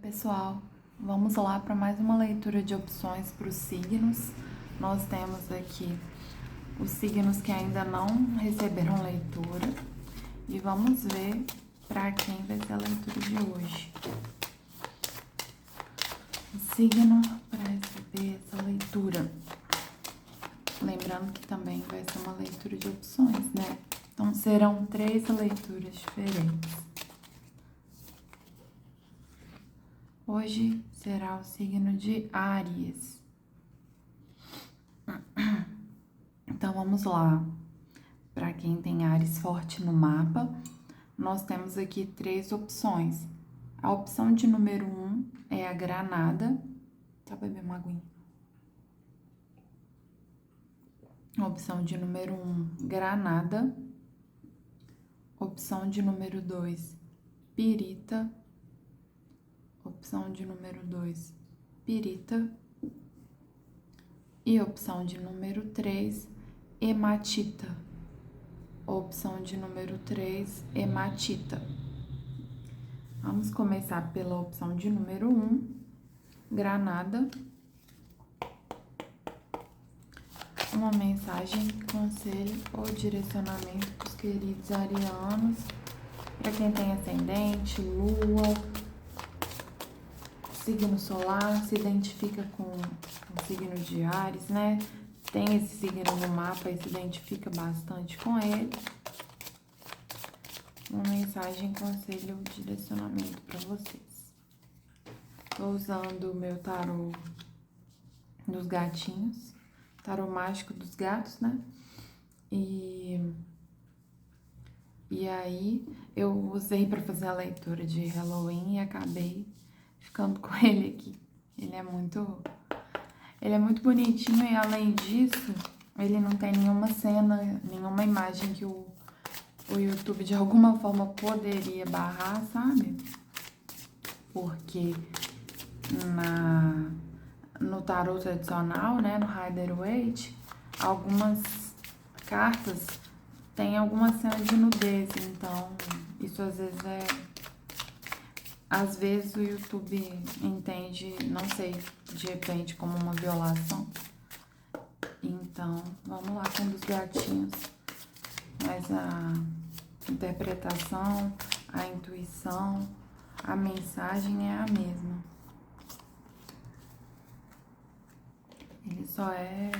Pessoal, vamos lá para mais uma leitura de opções para os signos. Nós temos aqui os signos que ainda não receberam leitura e vamos ver para quem vai ser a leitura de hoje. O signo para receber essa leitura. Lembrando que também vai ser uma leitura de opções, né? Então serão 3 leituras diferentes. Hoje será o signo de Áries. Então vamos lá. Para quem tem Áries forte no mapa, nós temos aqui 3 opções. A opção de número 1 é a granada. Só beber uma aguinha. A opção de número 1, granada. Opção de número 2, pirita. Opção de número 2, pirita. E opção de número 3, hematita. Opção de número 3, hematita. Vamos começar pela opção de número 1, granada. Uma mensagem, conselho ou direcionamento para os queridos arianos, para quem tem ascendente, lua, signo solar, se identifica com o signo de Áries, né? Tem esse signo no mapa e se identifica bastante com ele. Uma mensagem, conselho ou direcionamento para vocês. Estou usando o meu tarô dos gatinhos, tarô mágico dos gatos, né? E aí eu usei para fazer a leitura de Halloween e acabei ficando com ele aqui. Ele é muito bonitinho e além disso, ele não tem nenhuma cena, nenhuma imagem que o YouTube de alguma forma poderia barrar, sabe? Porque no tarô tradicional, né, no Rider-Waite, algumas cartas têm alguma cena de nudez, então isso às vezes o YouTube entende, não sei, de repente como uma violação. Então, vamos lá com um dos gatinhos. Mas a interpretação, a intuição, a mensagem é a mesma. Ele só é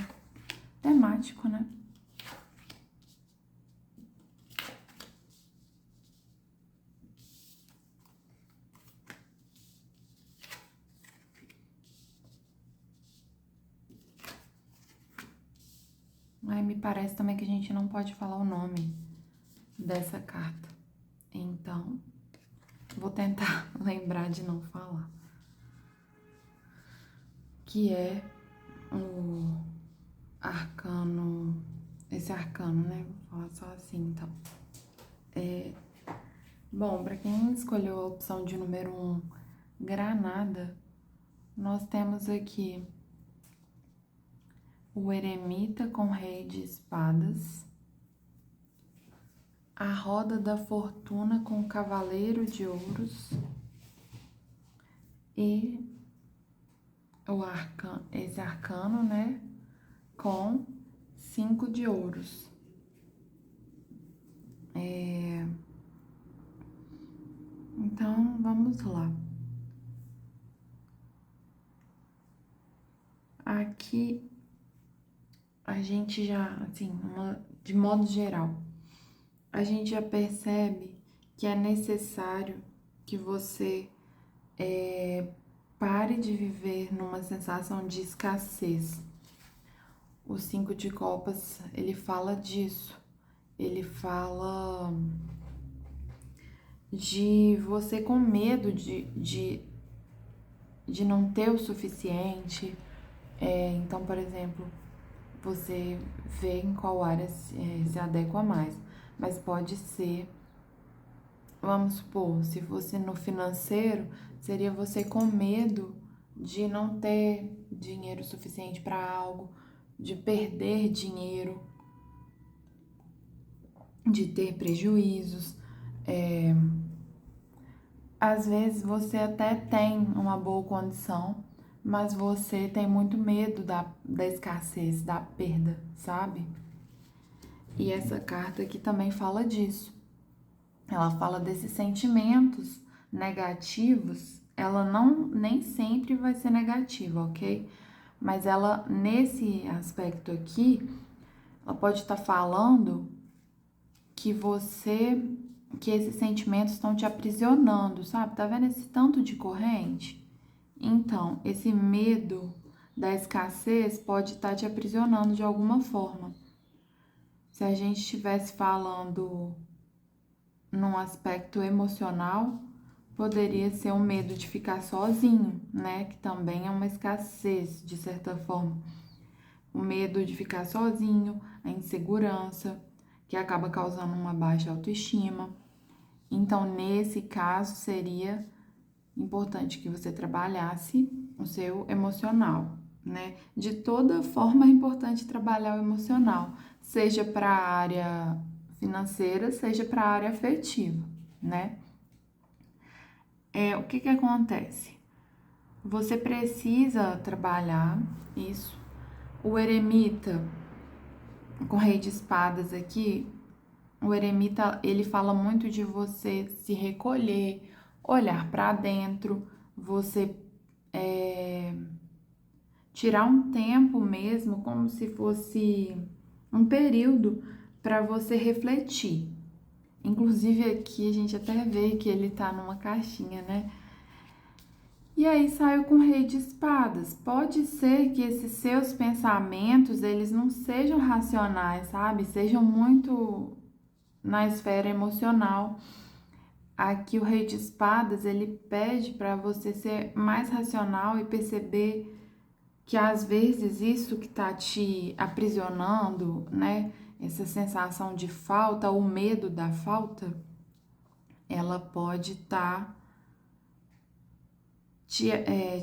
temático, né? Aí me parece também que a gente não pode falar o nome dessa carta. Então, vou tentar lembrar de não falar. Que é o arcano, esse arcano, né? Vou falar só assim, então. Bom, para quem escolheu a opção de número 1, granada, nós temos aqui o eremita com rei de espadas, a roda da fortuna com cavaleiro de ouros e esse arcano, né, com 5 de ouros. Então, vamos lá. Aqui, a gente já, assim, de modo geral, a gente já percebe que é necessário que você pare de viver numa sensação de escassez. O 5 de copas, ele fala disso. Ele fala de você com medo de não ter o suficiente. Então, por exemplo, você vê em qual área se adequa mais. Mas pode ser, vamos supor, se fosse no financeiro, seria você com medo de não ter dinheiro suficiente para algo, de perder dinheiro, de ter prejuízos. às vezes você até tem uma boa condição, mas você tem muito medo da escassez, da perda, sabe? E essa carta aqui também fala disso. Ela fala desses sentimentos negativos. Ela não nem sempre vai ser negativa, ok? Mas ela, nesse aspecto aqui, ela pode estar falando que que esses sentimentos estão te aprisionando, sabe? Tá vendo esse tanto de corrente? Então, esse medo da escassez pode estar te aprisionando de alguma forma. Se a gente estivesse falando num aspecto emocional, poderia ser o medo de ficar sozinho, né? Que também é uma escassez, de certa forma. O medo de ficar sozinho, a insegurança, que acaba causando uma baixa autoestima. Então, nesse caso, seria importante que você trabalhasse o seu emocional, né? De toda forma, é importante trabalhar o emocional, seja para a área financeira, seja para a área afetiva, né? O que acontece? Você precisa trabalhar isso. O eremita, com rei de espadas aqui, o eremita, ele fala muito de você se recolher, olhar para dentro, você tirar um tempo mesmo, como se fosse um período para você refletir. Inclusive aqui a gente até vê que ele tá numa caixinha, né? E aí saiu com o rei de espadas. Pode ser que esses seus pensamentos, eles não sejam racionais, sabe? Sejam muito na esfera emocional. Aqui o rei de espadas, ele pede para você ser mais racional e perceber que às vezes isso que tá te aprisionando, né? Essa sensação de falta, o medo da falta, ela pode estar te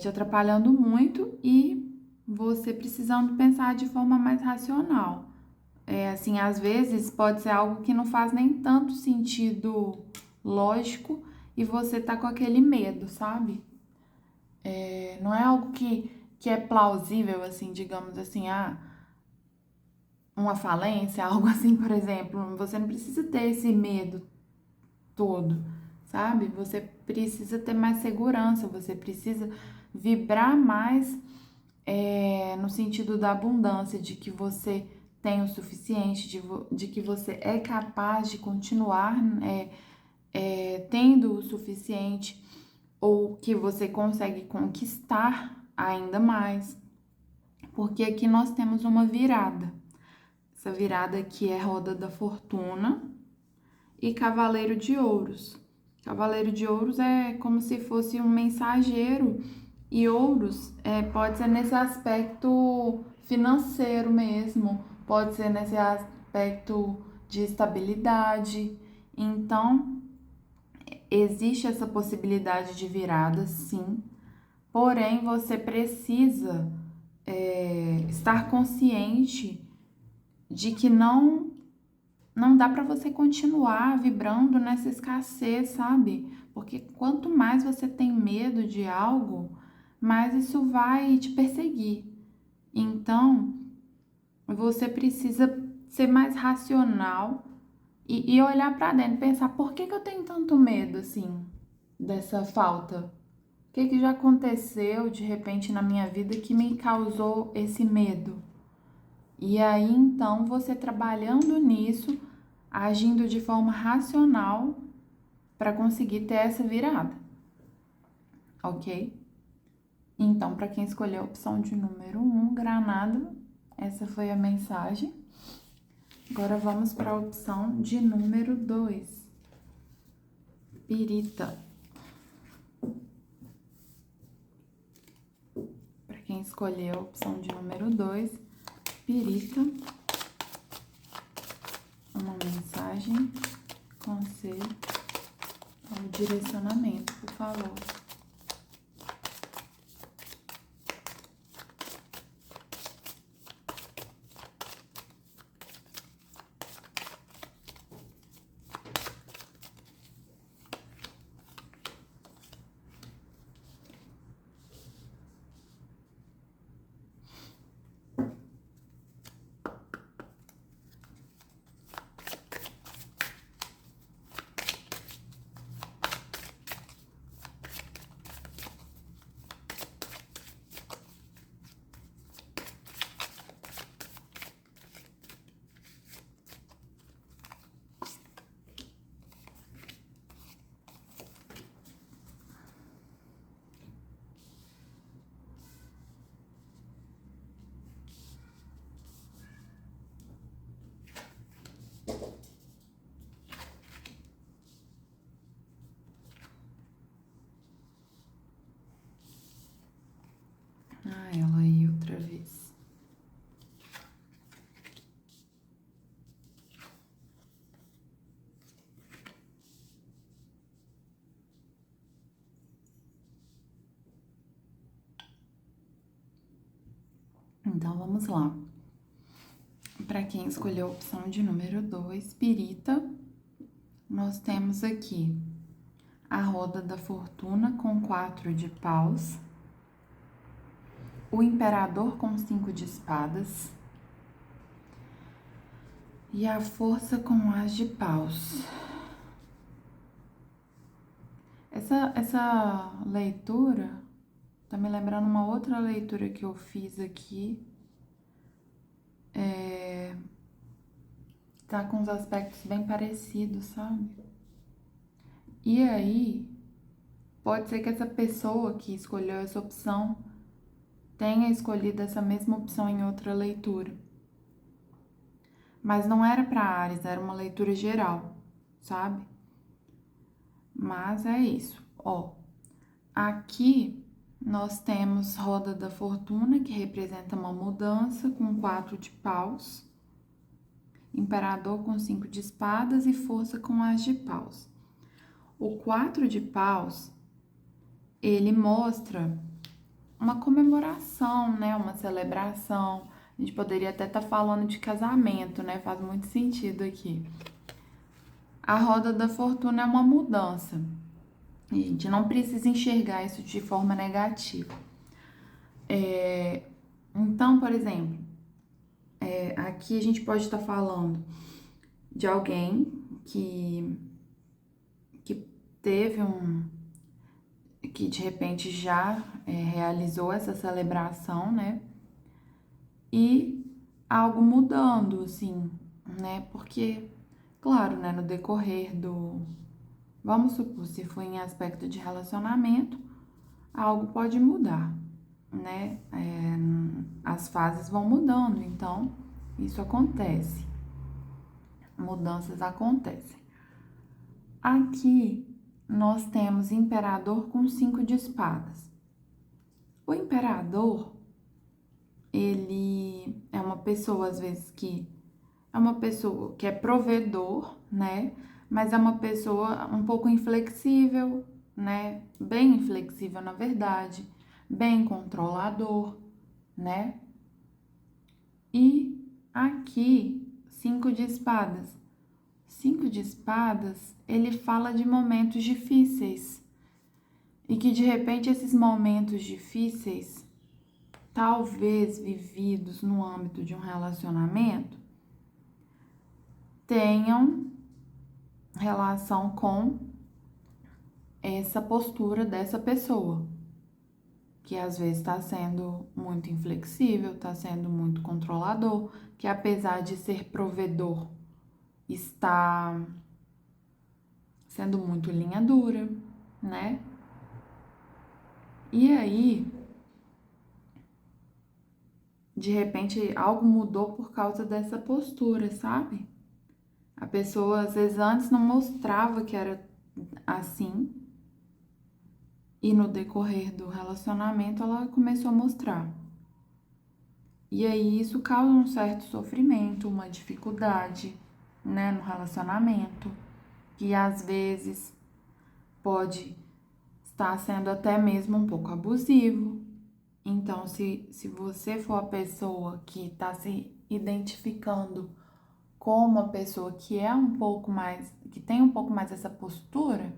atrapalhando muito e você precisando pensar de forma mais racional. Assim, às vezes pode ser algo que não faz nem tanto sentido lógico e você tá com aquele medo, sabe? Não é algo que é plausível, assim, digamos assim, uma falência, algo assim, por exemplo. Você não precisa ter esse medo todo, sabe? Você precisa ter mais segurança, você precisa vibrar mais no sentido da abundância, de que você tem o suficiente, de que você é capaz de continuar tendo o suficiente, ou que você consegue conquistar ainda mais, porque aqui nós temos uma virada. Essa virada aqui é roda da fortuna e cavaleiro de ouros. Cavaleiro de ouros é como se fosse um mensageiro e ouros pode ser nesse aspecto financeiro mesmo, pode ser nesse aspecto de estabilidade. Então, existe essa possibilidade de virada, sim, porém você precisa estar consciente de que não dá para você continuar vibrando nessa escassez, sabe? Porque quanto mais você tem medo de algo, mais isso vai te perseguir. Então, você precisa ser mais racional e olhar para dentro, pensar por que eu tenho tanto medo assim dessa falta? O que já aconteceu de repente na minha vida que me causou esse medo? E aí, então, você trabalhando nisso, agindo de forma racional para conseguir ter essa virada, ok? Então, para quem escolheu a opção de número 1, granada, essa foi a mensagem. Agora vamos para a opção de número 2, pirita. Para quem escolheu a opção de número 2, pirita, uma mensagem, conselho ou direcionamento, por favor. Então, vamos lá. Para quem escolheu a opção de número 2, Pirita, nós temos aqui a roda da fortuna com 4 de paus, o imperador com 5 de espadas e a força com as de paus. Essa leitura tá me lembrando uma outra leitura que eu fiz aqui. Tá com os aspectos bem parecidos, sabe? E aí, pode ser que essa pessoa que escolheu essa opção tenha escolhido essa mesma opção em outra leitura. Mas não era para Áries, era uma leitura geral, sabe? Mas é isso. Ó, aqui nós temos roda da fortuna, que representa uma mudança, com 4 de paus, imperador com 5 de espadas e força com as de paus. O 4 de paus, ele mostra uma comemoração, né? Uma celebração. A gente poderia até estar falando de casamento, né? Faz muito sentido aqui. A roda da fortuna é uma mudança. A gente não precisa enxergar isso de forma negativa. Então, por exemplo, aqui a gente pode estar falando de alguém que teve que de repente já realizou essa celebração, né? E algo mudando, assim, né? Porque, claro, né, no decorrer vamos supor, se for em aspecto de relacionamento, algo pode mudar, né? As fases vão mudando, então isso acontece. Mudanças acontecem. Aqui nós temos imperador com 5 de espadas. O imperador, ele é uma pessoa, às vezes, que é uma pessoa que é provedor, né? Mas é uma pessoa um pouco inflexível, né? Bem inflexível, na verdade, bem controlador, né? E aqui, 5 de espadas. 5 de espadas, ele fala de momentos difíceis. E que, de repente, esses momentos difíceis, talvez vividos no âmbito de um relacionamento, tenham relação com essa postura dessa pessoa, que às vezes está sendo muito inflexível, está sendo muito controlador, que apesar de ser provedor, está sendo muito linha dura, né? E aí, de repente, algo mudou por causa dessa postura, sabe? A pessoa, às vezes, antes não mostrava que era assim, e no decorrer do relacionamento ela começou a mostrar. E aí isso causa um certo sofrimento, uma dificuldade, né, no relacionamento, que às vezes pode estar sendo até mesmo um pouco abusivo. Então, se você for a pessoa que está se identificando como uma pessoa que é um pouco mais, que tem um pouco mais essa postura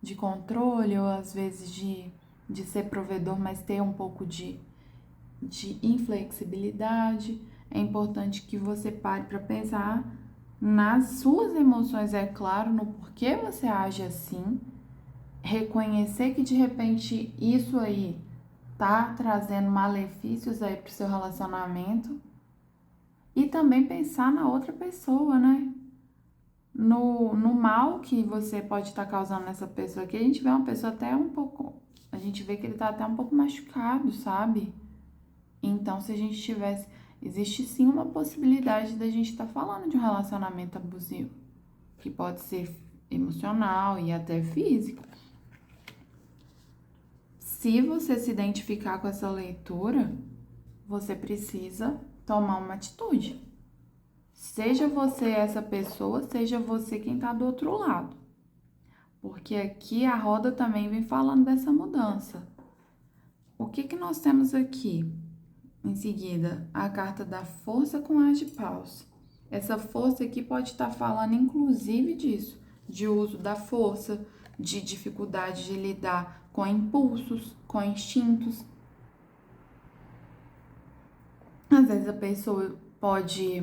de controle, ou às vezes de ser provedor, mas ter um pouco de inflexibilidade, é importante que você pare para pensar nas suas emoções, é claro, no porquê você age assim, reconhecer que de repente isso aí tá trazendo malefícios aí pro seu relacionamento e também pensar na outra pessoa, né? No mal que você pode estar causando nessa pessoa aqui. A gente vê uma pessoa até um pouco, a gente vê que ele tá até um pouco machucado, sabe? Então, se a gente tivesse, existe sim uma possibilidade da gente estar falando de um relacionamento abusivo, que pode ser emocional e até físico. Se você se identificar com essa leitura, você precisa tomar uma atitude. Seja você essa pessoa, seja você quem tá do outro lado. Porque aqui a roda também vem falando dessa mudança. O que nós temos aqui? Em seguida, a carta da força com as de paus. Essa força aqui pode estar falando inclusive disso, de uso da força, de dificuldade de lidar com impulsos, com instintos. Às vezes a pessoa pode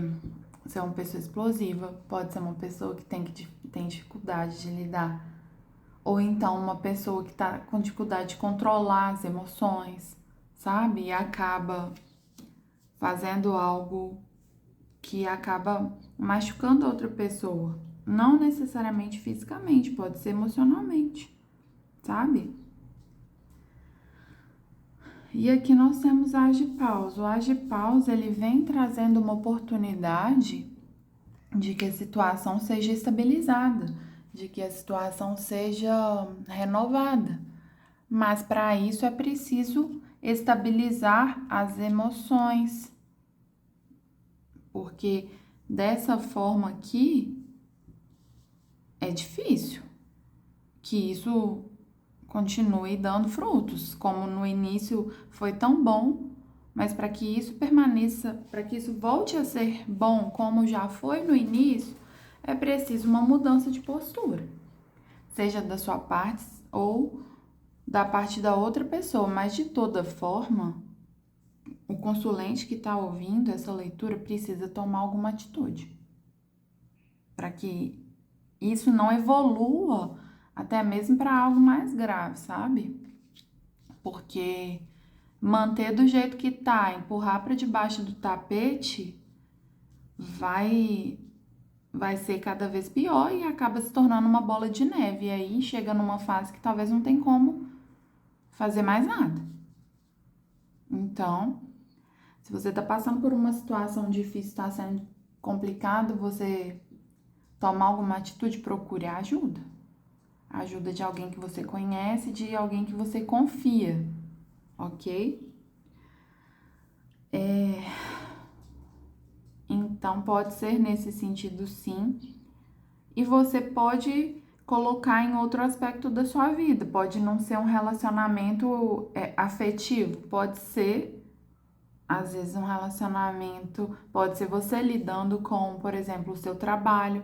ser uma pessoa explosiva, pode ser uma pessoa que tem dificuldade de lidar, ou então uma pessoa que está com dificuldade de controlar as emoções, sabe? E acaba fazendo algo que acaba machucando a outra pessoa. Não necessariamente fisicamente, pode ser emocionalmente, sabe? E aqui nós temos a As de Paus. O As de Paus, ele vem trazendo uma oportunidade de que a situação seja estabilizada, de que a situação seja renovada. Mas para isso é preciso estabilizar as emoções, porque dessa forma aqui é difícil que isso continue dando frutos, como no início foi tão bom, mas para que isso permaneça, para que isso volte a ser bom como já foi no início, é preciso uma mudança de postura, seja da sua parte ou da parte da outra pessoa, mas de toda forma, o consulente que está ouvindo essa leitura precisa tomar alguma atitude para que isso não evolua até mesmo para algo mais grave, sabe? Porque manter do jeito que tá, empurrar para debaixo do tapete, vai ser cada vez pior e acaba se tornando uma bola de neve. E aí chega numa fase que talvez não tem como fazer mais nada. Então, se você tá passando por uma situação difícil, tá sendo complicado, você tomar alguma atitude, procure ajuda. Ajuda de alguém que você conhece, de alguém que você confia, ok? Então, pode ser nesse sentido, sim. E você pode colocar em outro aspecto da sua vida. Pode não ser um relacionamento afetivo, pode ser, às vezes, um relacionamento, pode ser você lidando com, por exemplo, o seu trabalho,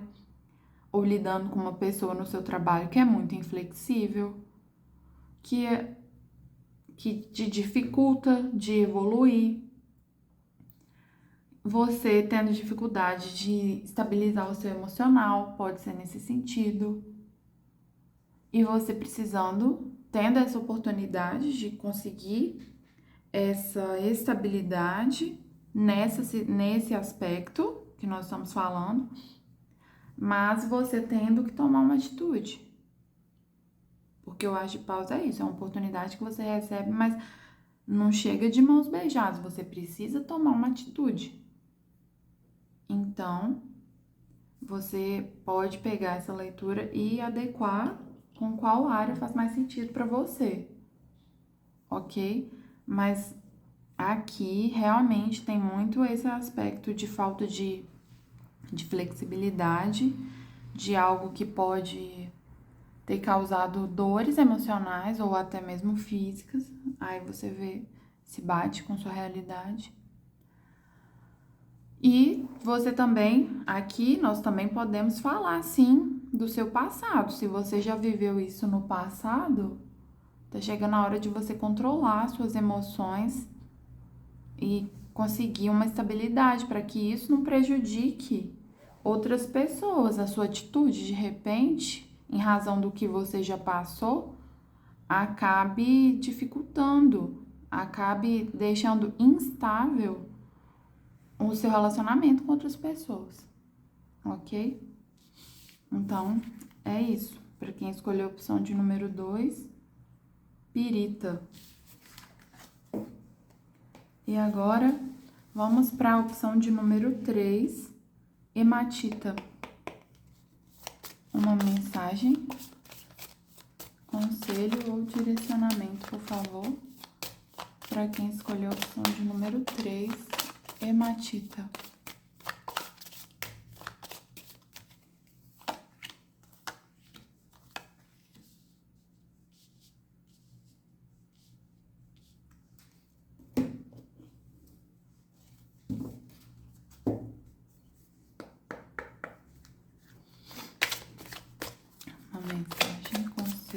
ou lidando com uma pessoa no seu trabalho que é muito inflexível, que te dificulta de evoluir. Você tendo dificuldade de estabilizar o seu emocional, pode ser nesse sentido. E você precisando, tendo essa oportunidade de conseguir essa estabilidade nesse aspecto que nós estamos falando, mas você tendo que tomar uma atitude. Porque eu acho de pausa é isso, é uma oportunidade que você recebe, mas não chega de mãos beijadas, você precisa tomar uma atitude. Então, você pode pegar essa leitura e adequar com qual área faz mais sentido para você, ok? Mas aqui realmente tem muito esse aspecto de falta de flexibilidade, de algo que pode ter causado dores emocionais ou até mesmo físicas. Aí você vê se bate com sua realidade. E você também, aqui nós também podemos falar sim do seu passado. Se você já viveu isso no passado, tá chegando a hora de você controlar suas emoções e conseguir uma estabilidade para que isso não prejudique outras pessoas. A sua atitude, de repente, em razão do que você já passou, acabe dificultando, acabe deixando instável o seu relacionamento com outras pessoas, ok? Então, é isso. Para quem escolheu a opção de número 2, pirita. E agora, vamos para a opção de número 3, hematita. Uma mensagem, conselho ou direcionamento, por favor, para quem escolheu a opção de número 3, hematita.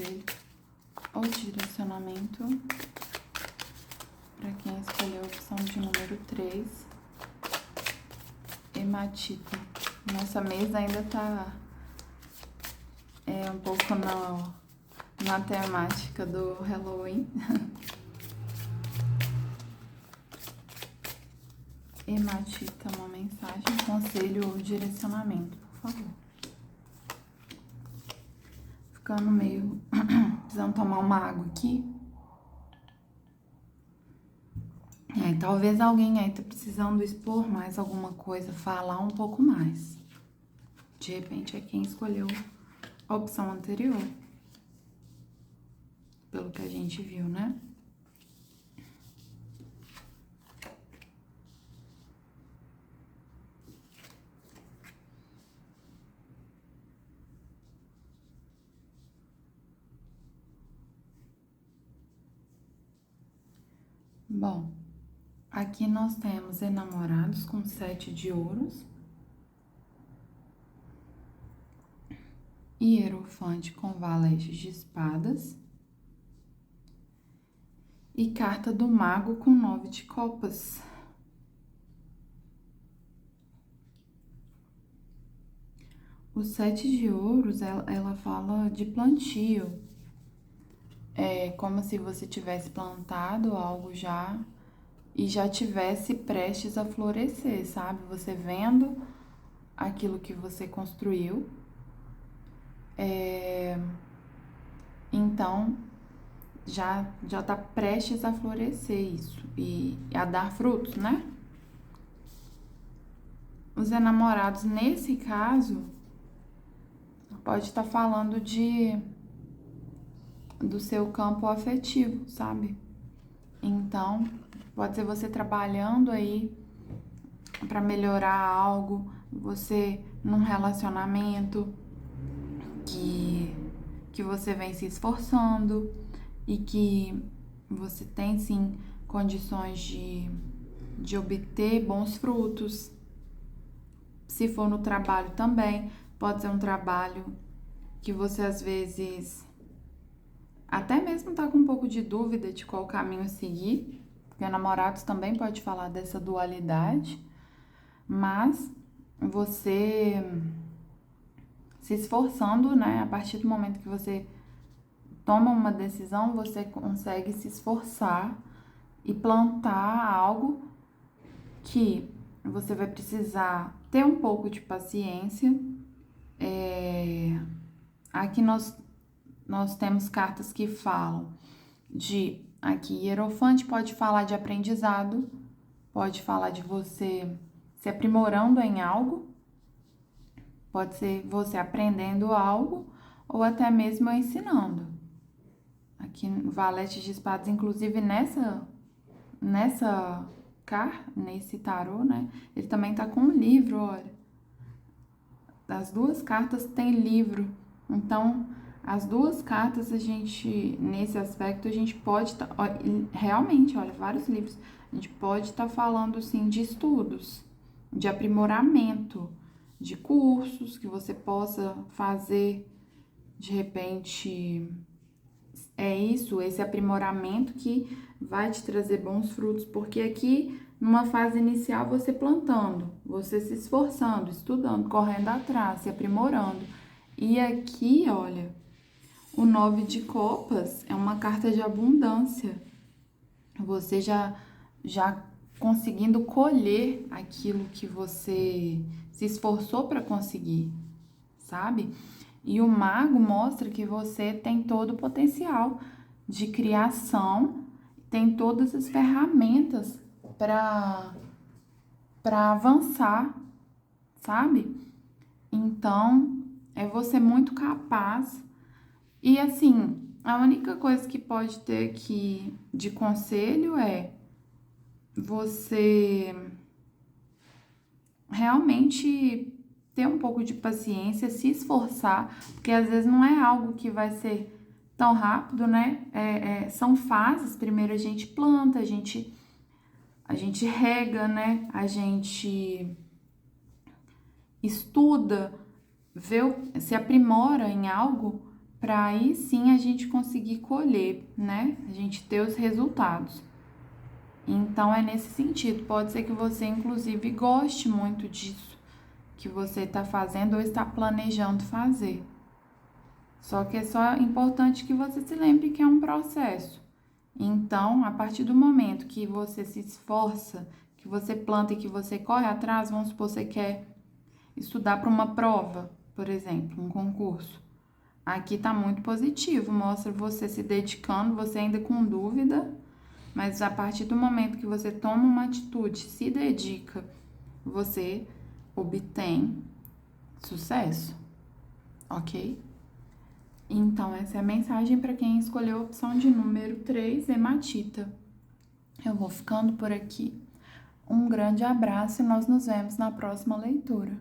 conselho ou direcionamento para quem escolheu a opção de número 3, hematita. Nossa mesa ainda tá um pouco na temática do Halloween. Hematita, uma mensagem, conselho ou direcionamento, por favor. Ficando meio... precisando tomar uma água aqui. Talvez alguém aí tá precisando expor mais alguma coisa, falar um pouco mais. De repente é quem escolheu a opção anterior. Pelo que a gente viu, né? Bom, aqui nós temos enamorados com 7 de ouros. Hierofante com valete de espadas. E carta do mago com 9 de copas. O 7 de ouros, ela fala de plantio. É como se você tivesse plantado algo já e já tivesse prestes a florescer, sabe? Você vendo aquilo que você construiu. Então, já tá prestes a florescer isso e a dar frutos, né? Os enamorados, nesse caso, pode estar falando do seu campo afetivo, sabe? Então, pode ser você trabalhando aí para melhorar algo, você num relacionamento que você vem se esforçando e que você tem sim condições de obter bons frutos. Se for no trabalho também, pode ser um trabalho que você às vezes até mesmo tá com um pouco de dúvida de qual caminho seguir, porque namorados também pode falar dessa dualidade, mas você se esforçando, né? A partir do momento que você toma uma decisão, você consegue se esforçar e plantar algo que você vai precisar ter um pouco de paciência. Aqui nós temos cartas que falam aqui, Hierofante pode falar de aprendizado, pode falar de você se aprimorando em algo, pode ser você aprendendo algo ou até mesmo ensinando. Aqui no Valete de Espadas, inclusive nesse tarô, né? Ele também tá com um livro, olha. Das duas cartas tem livro. Então, as duas cartas nesse aspecto, a gente pode realmente, olha, vários livros. A gente pode estar falando, sim, de estudos, de aprimoramento, de cursos que você possa fazer, de repente, esse aprimoramento que vai te trazer bons frutos, porque aqui, numa fase inicial, você plantando, você se esforçando, estudando, correndo atrás, se aprimorando. E aqui, olha, o 9 de copas é uma carta de abundância. Você já conseguindo colher aquilo que você se esforçou para conseguir, sabe? E o mago mostra que você tem todo o potencial de criação, tem todas as ferramentas para avançar, sabe? Então, é você muito capaz. E assim, a única coisa que pode ter aqui de conselho é você realmente ter um pouco de paciência, se esforçar, porque às vezes não é algo que vai ser tão rápido, né? São fases. Primeiro a gente planta, a gente rega, né? A gente estuda, se aprimora em algo para aí sim a gente conseguir colher, né? A gente ter os resultados. Então é nesse sentido. Pode ser que você, inclusive, goste muito disso que você está fazendo ou está planejando fazer. Só que é só importante que você se lembre que é um processo. Então, a partir do momento que você se esforça, que você planta e que você corre atrás, vamos supor, você quer estudar para uma prova, por exemplo, um concurso. Aqui tá muito positivo, mostra você se dedicando, você ainda com dúvida, mas a partir do momento que você toma uma atitude, se dedica, você obtém sucesso, ok? Então, essa é a mensagem para quem escolheu a opção de número 3, hematita. Eu vou ficando por aqui. Um grande abraço e nós nos vemos na próxima leitura.